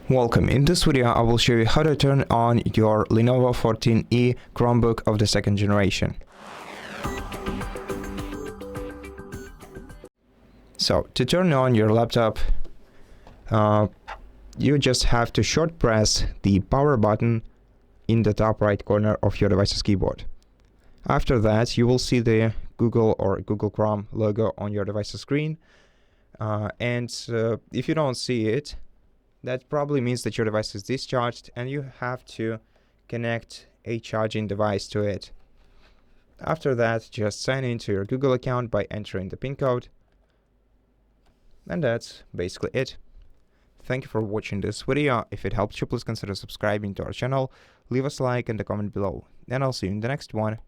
Welcome. In this video, I will show you how to turn on your LENOVO 14e Chromebook of the second generation. So, to turn on your laptop, you just have to short press the power button in the top right corner of your device's keyboard. After that, you will see the Google or Google Chrome logo on your device's screen. If you don't see it, that probably means that your device is discharged and you have to connect a charging device to it. After that, just sign into your Google account by entering the PIN code. And that's basically it. Thank you for watching this video. If it helped you, please consider subscribing to our channel, leave us a like and a comment below. And I'll see you in the next one.